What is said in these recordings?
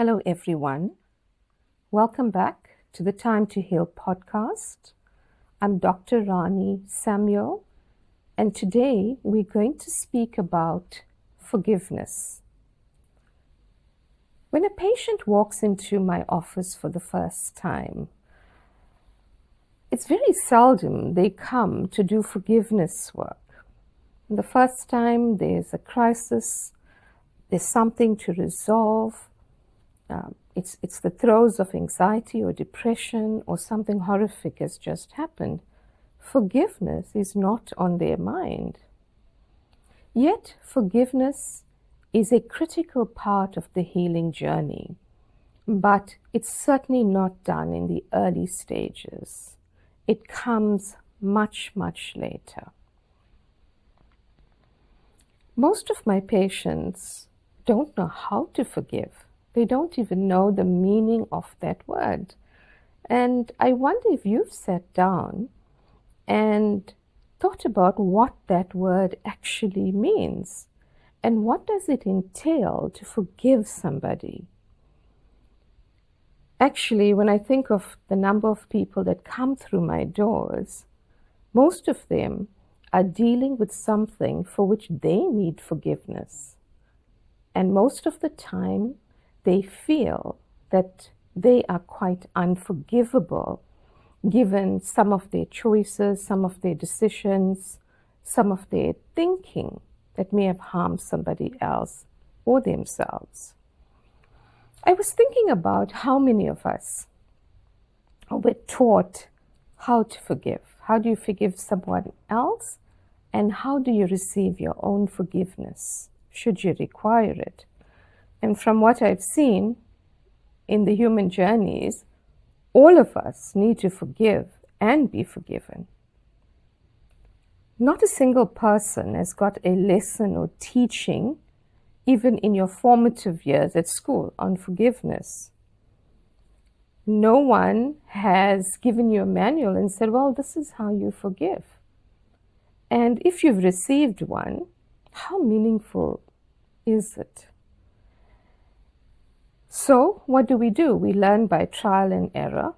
Hello, everyone. Welcome back to the Time to Heal podcast. I'm Dr. Rani Samuel, and today we're going to speak about forgiveness. When a patient walks into my office for the first time, it's very seldom they come to do forgiveness work. The first time there's a crisis, there's something to resolve. It's the throes of anxiety or depression, or something horrific has just happened. Forgiveness is not on their mind. Yet forgiveness is a critical part of the healing journey, but it's certainly not done in the early stages. It comes much, much later. Most of my patients don't know how to forgive. They don't even know the meaning of that word. And I wonder if you've sat down and thought about what that word actually means, and what does it entail to forgive somebody. Actually, when I think of the number of people that come through my doors, most of them are dealing with something for which they need forgiveness. And most of the time, they feel that they are quite unforgivable, given some of their choices, some of their decisions, some of their thinking that may have harmed somebody else or themselves. I was thinking about how many of us were taught how to forgive. How do you forgive someone else? And how do you receive your own forgiveness, should you require it? And from what I've seen in the human journeys, all of us need to forgive and be forgiven. Not a single person has got a lesson or teaching, even in your formative years at school, on forgiveness. No one has given you a manual and said, well, this is how you forgive. And if you've received one, how meaningful is it? So what do? We learn by trial and error.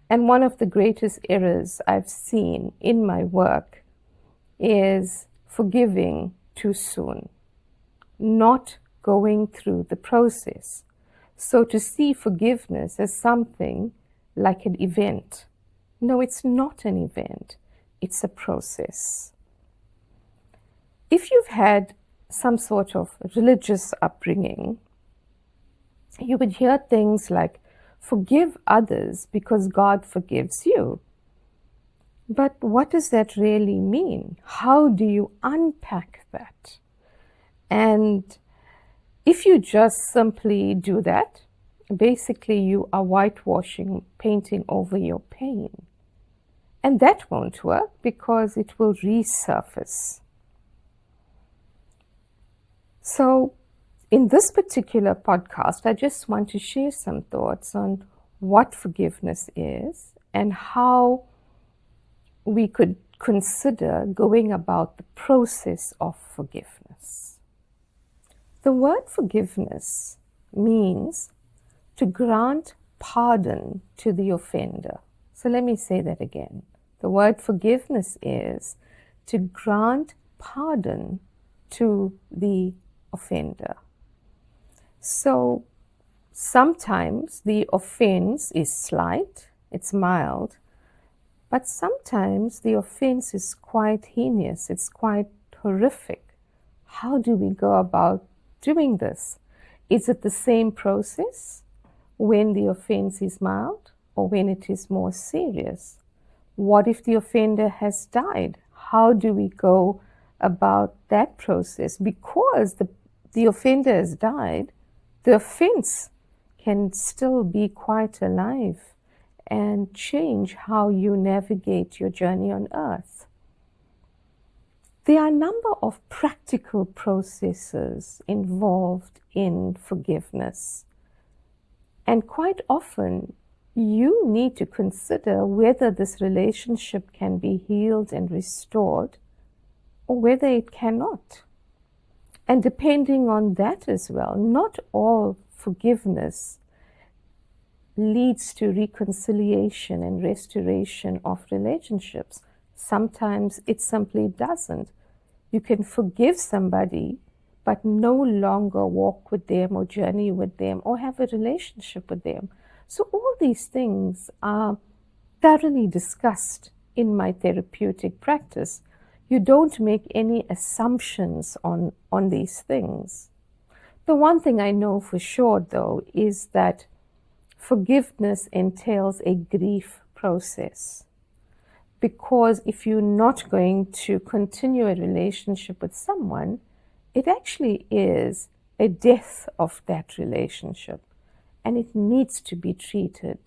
And one of the greatest errors I've seen in my work is forgiving too soon, not going through the process. So to see forgiveness as something like an event. No, it's not an event. It's a process. If you've had some sort of religious upbringing, you would hear things like, forgive others because God forgives you. But what does that really mean? How do you unpack that? And if you just simply do that, basically you are whitewashing, painting over your pain. And that won't work because it will resurface. So, in this particular podcast, I just want to share some thoughts on what forgiveness is and how we could consider going about the process of forgiveness. The word forgiveness means to grant pardon to the offender. So let me say that again. The word forgiveness is to grant pardon to the offender. So sometimes the offense is slight, it's mild, but sometimes the offense is quite heinous, it's quite horrific. How do we go about doing this? Is it the same process when the offense is mild or when it is more serious? What if the offender has died? How do we go about that process? Because the offender has died, the offense can still be quite alive and change how you navigate your journey on earth. There are a number of practical processes involved in forgiveness. And quite often, you need to consider whether this relationship can be healed and restored or whether it cannot. And depending on that as well, not all forgiveness leads to reconciliation and restoration of relationships. Sometimes it simply doesn't. You can forgive somebody, but no longer walk with them or journey with them or have a relationship with them. So all these things are thoroughly discussed in my therapeutic practice. You don't make any assumptions on these things. The one thing I know for sure, though, is that forgiveness entails a grief process. Because if you're not going to continue a relationship with someone, it actually is a death of that relationship, and it needs to be treated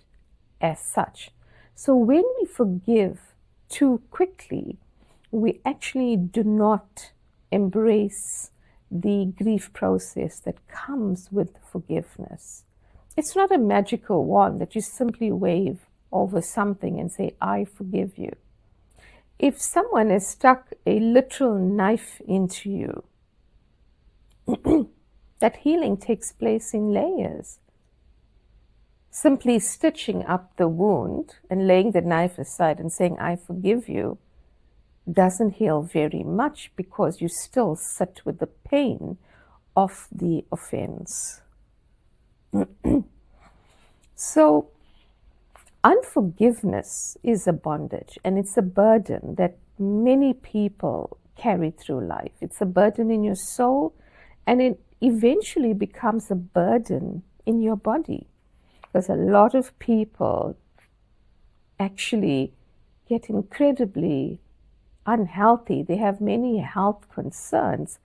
as such. So when we forgive too quickly, we actually do not embrace the grief process that comes with forgiveness. It's not a magical wand that you simply wave over something and say, I forgive you. If someone has stuck a literal knife into you, that healing takes place in layers. Simply stitching up the wound and laying the knife aside and saying, I forgive you, doesn't heal very much because you still sit with the pain of the offense. So, unforgiveness is a bondage, and it's a burden that many people carry through life. It's a burden in your soul, and it eventually becomes a burden in your body. Because a lot of people actually get incredibly unhealthy. They have many health concerns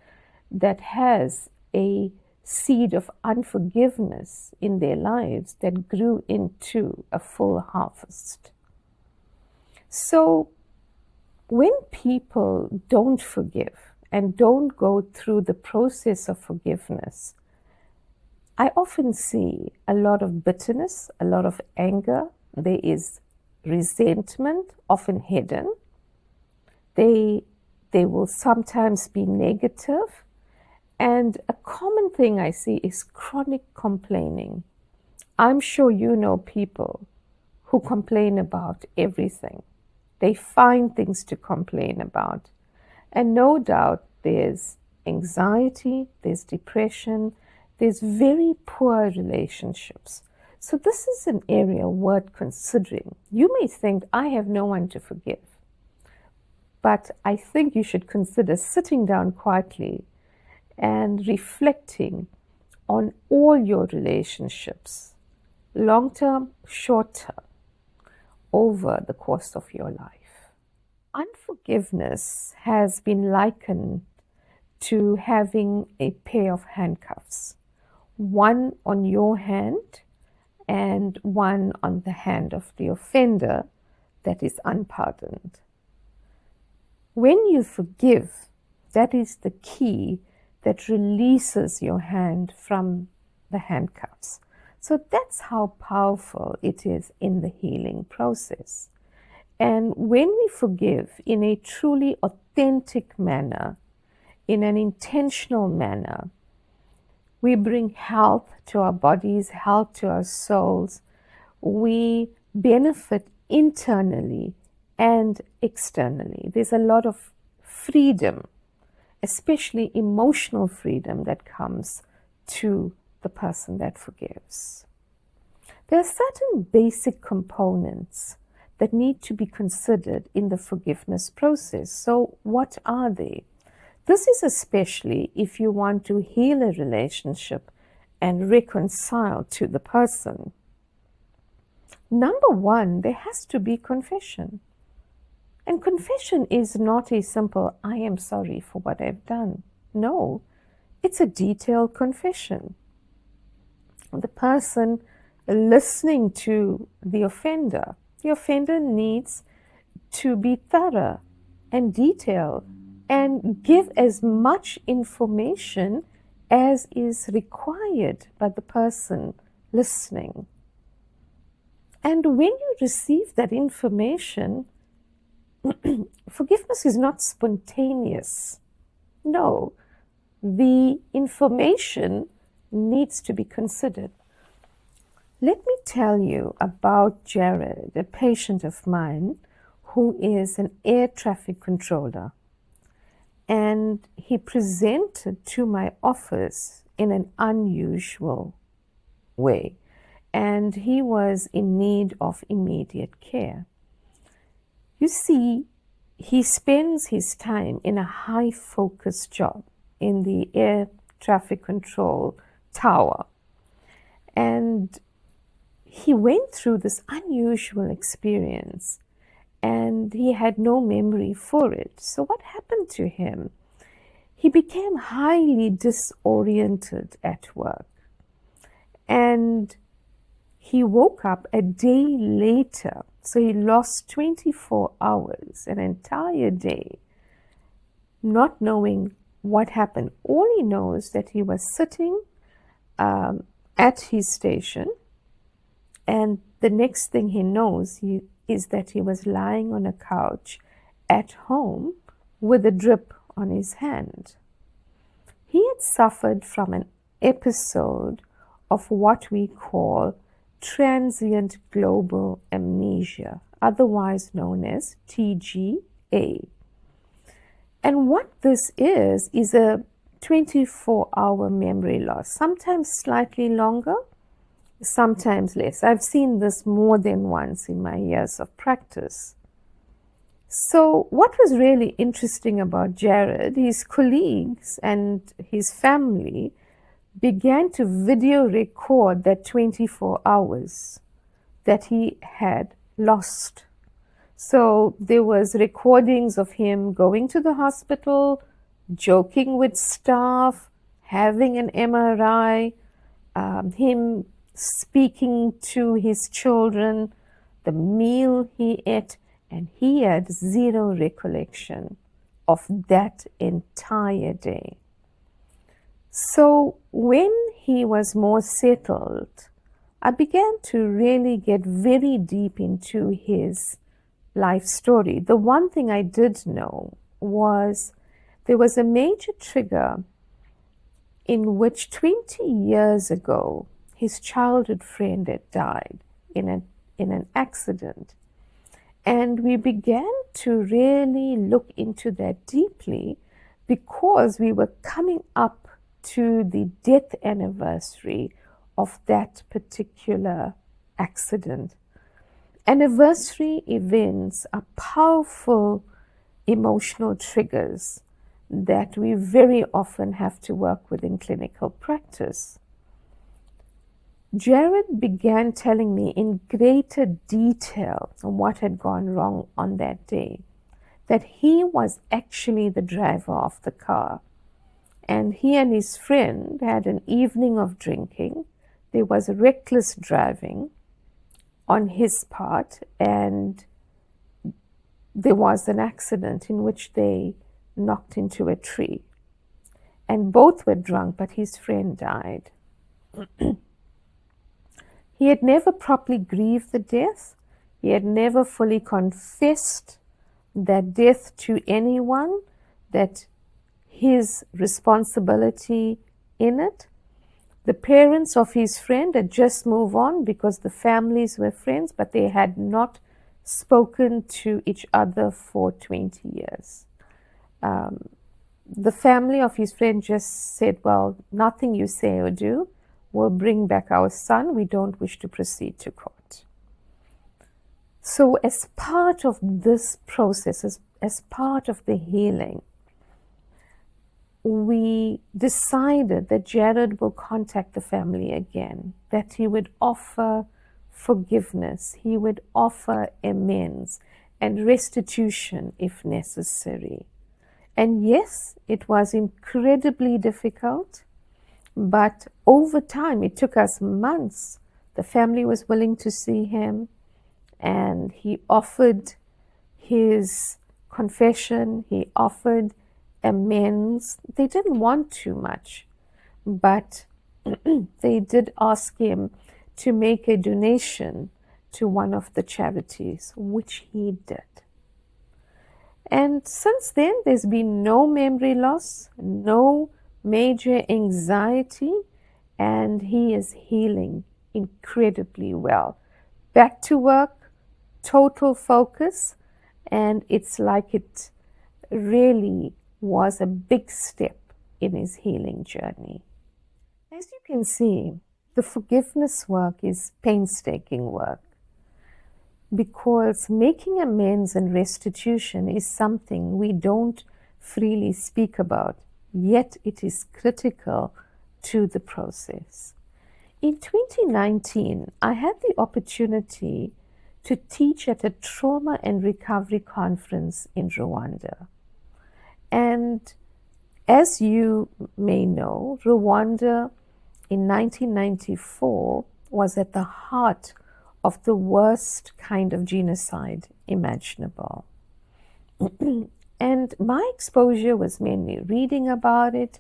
that has a seed of unforgiveness in their lives that grew into a full harvest. So when people don't forgive and don't go through the process of forgiveness, I often see a lot of bitterness, a lot of anger. There is resentment, often hidden. They will sometimes be negative. And a common thing I see is chronic complaining. I'm sure you know people who complain about everything. They find things to complain about. And no doubt there's anxiety, there's depression, there's very poor relationships. So this is an area worth considering. You may think, I have no one to forgive. But I think you should consider sitting down quietly and reflecting on all your relationships, long-term, short-term, over the course of your life. Unforgiveness has been likened to having a pair of handcuffs, one on your hand and one on the hand of the offender that is unpardoned. When you forgive, that is the key that releases your hand from the handcuffs. So that's how powerful it is in the healing process. And when we forgive in a truly authentic manner, in an intentional manner, we bring health to our bodies, health to our souls. We benefit internally and externally. There's a lot of freedom, especially emotional freedom, that comes to the person that forgives. There are certain basic components that need to be considered in the forgiveness process. So what are they? This is especially if you want to heal a relationship and reconcile to the person. Number one, there has to be confession. And confession is not a simple, I am sorry for what I've done. No, it's a detailed confession. The person listening to the offender needs to be thorough and detailed and give as much information as is required by the person listening. And when you receive that information, forgiveness is not spontaneous. No, the information needs to be considered. Let me tell you about Jared, a patient of mine who is an air traffic controller. And he presented to my office in an unusual way. And he was in need of immediate care. You see, he spends his time in a high focus job in the air traffic control tower. And he went through this unusual experience and he had no memory for it. So what happened to him? He became highly disoriented at work. And he woke up a day later. So he lost 24 hours, an entire day, not knowing what happened. All he knows that he was sitting at his station, and the next thing he knows is that he was lying on a couch at home with a drip on his hand. He had suffered from an episode of what we call transient global amnesia, otherwise known as TGA. And what this is a 24-hour memory loss, sometimes slightly longer, sometimes less. I've seen this more than once in my years of practice. So what was really interesting about Jared, his colleagues and his family began to video record that 24 hours that he had lost. So there was recordings of him going to the hospital, joking with staff, having an MRI, him speaking to his children, the meal he ate, and he had zero recollection of that entire day. So when he was more settled, I began to really get very deep into his life story. The one thing I did know was there was a major trigger in which 20 years ago, his childhood friend had died in an accident. And we began to really look into that deeply because we were coming up to the death anniversary of that particular accident. Anniversary events are powerful emotional triggers that we very often have to work with in clinical practice. Jared began telling me in greater detail what had gone wrong on that day, that he was actually the driver of the car. And he and his friend had an evening of drinking. There was reckless driving on his part, and there was an accident in which they knocked into a tree. And both were drunk, but his friend died. He had never properly grieved the death. He had never fully confessed that death to anyone, that his responsibility in it. The parents of his friend had just moved on because the families were friends, but they had not spoken to each other for 20 years. The family of his friend just said, well, nothing you say or do will bring back our son. We don't wish to proceed to court. So as part of this process, as part of the healing, we decided that Jared will contact the family again, that he would offer forgiveness, he would offer amends and restitution if necessary. And yes, it was incredibly difficult, but over time, it took us months. The family was willing to see him, and he offered his confession, he offered amends. They didn't want too much, but they did ask him to make a donation to one of the charities, which he did. And since then, there's been no memory loss, no major anxiety, and he is healing incredibly well. Back to work, total focus, and it's like it really was a big step in his healing journey. As you can see, the forgiveness work is painstaking work, because making amends and restitution is something we don't freely speak about, yet it is critical to the process. In 2019, I had the opportunity to teach at a trauma and recovery conference in Rwanda. And as you may know, Rwanda in 1994 was at the heart of the worst kind of genocide imaginable. And my exposure was mainly reading about it,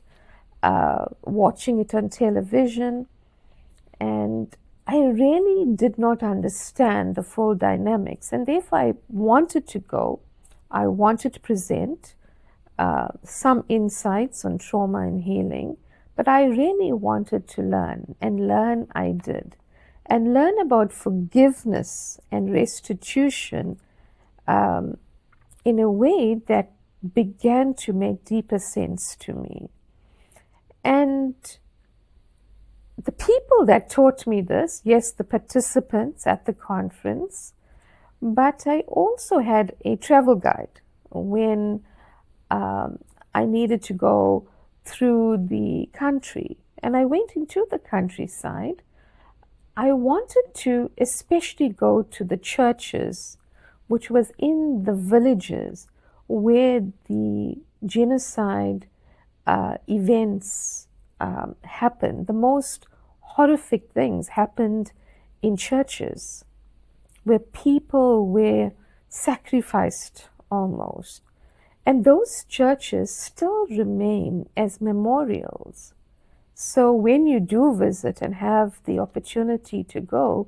watching it on television, and I really did not understand the full dynamics, and therefore I wanted to go. I wanted to present some insights on trauma and healing, but I really wanted to learn, and learn I did. And learn about forgiveness and restitution in a way that began to make deeper sense to me. And the people that taught me this, yes, the participants at the conference, but I also had a travel guide when I needed to go through the country. And I went into the countryside. I wanted to especially go to the churches, which was in the villages where the genocide events happened. The most horrific things happened in churches, where people were sacrificed almost. And those churches still remain as memorials. So when you do visit and have the opportunity to go,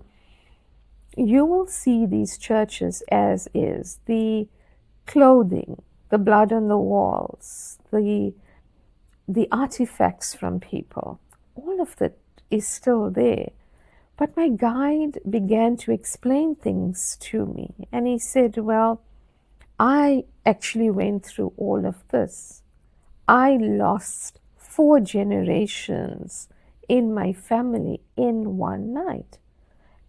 you will see these churches as is. The clothing, the blood on the walls, the artifacts from people, all of that is still there. But my guide began to explain things to me. And he said, well, I actually went through all of this. I lost 4 generations in my family in one night.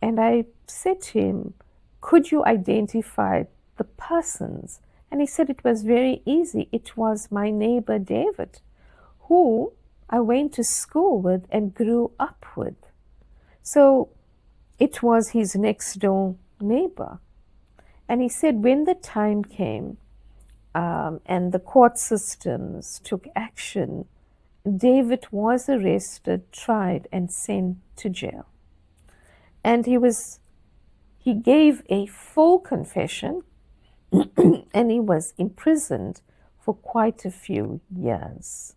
And I said to him, could you identify the persons? And he said it was very easy. It was my neighbor David, who I went to school with and grew up with. So it was his next door neighbor. And he said when the time came and the court systems took action, David was arrested, tried, and sent to jail. And he gave a full confession and he was imprisoned for quite a few years.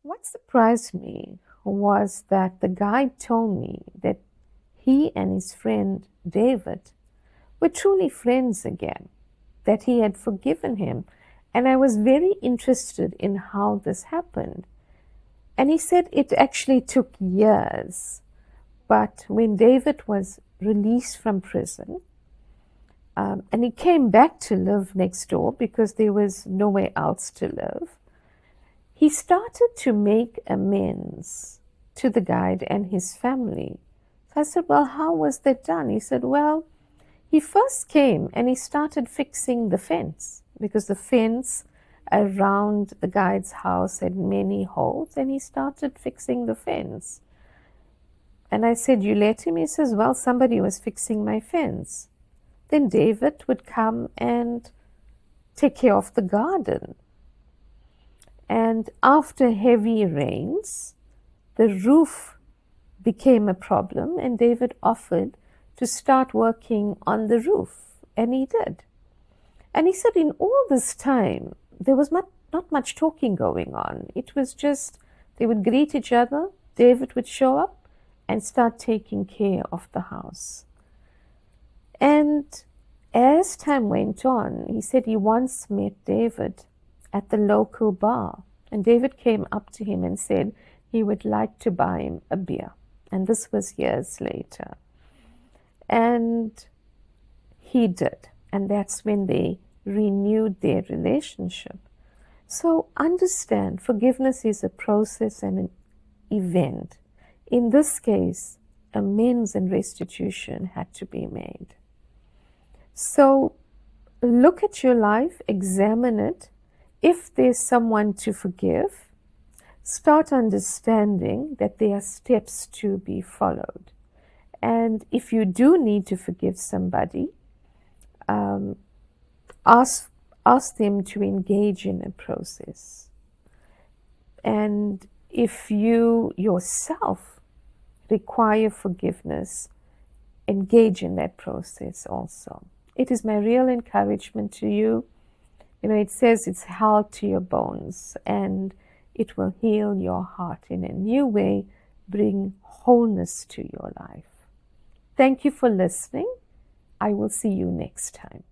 What surprised me was that the guide told me that he and his friend David were truly friends again, that he had forgiven him. And I was very interested in how this happened. And he said it actually took years. But when David was released from prison, and he came back to live next door because there was nowhere else to live, he started to make amends to the guide and his family. So I said, well, how was that done? He said, well, he first came and he started fixing the fence, because the fence around the guide's house had many holes, and he started fixing the fence. And I said, you let him? He says, well, somebody was fixing my fence. Then David would come and take care of the garden. And after heavy rains, the roof became a problem, and David offered to start working on the roof, and he did. And he said in all this time, there was not much talking going on. It was just, they would greet each other, David would show up and start taking care of the house. And as time went on, he said he once met David at the local bar. And David came up to him and said he would like to buy him a beer. And this was years later. And he did. And that's when they renewed their relationship. So understand, forgiveness is a process and an event. In this case, amends and restitution had to be made. So look at your life, examine it. If there's someone to forgive, start understanding that there are steps to be followed. And if you do need to forgive somebody, ask them to engage in a process. And if you yourself require forgiveness, engage in that process also. It is my real encouragement to you. It says it's health to your bones, and it will heal your heart in a new way, bring wholeness to your life. Thank you for listening. I will see you next time.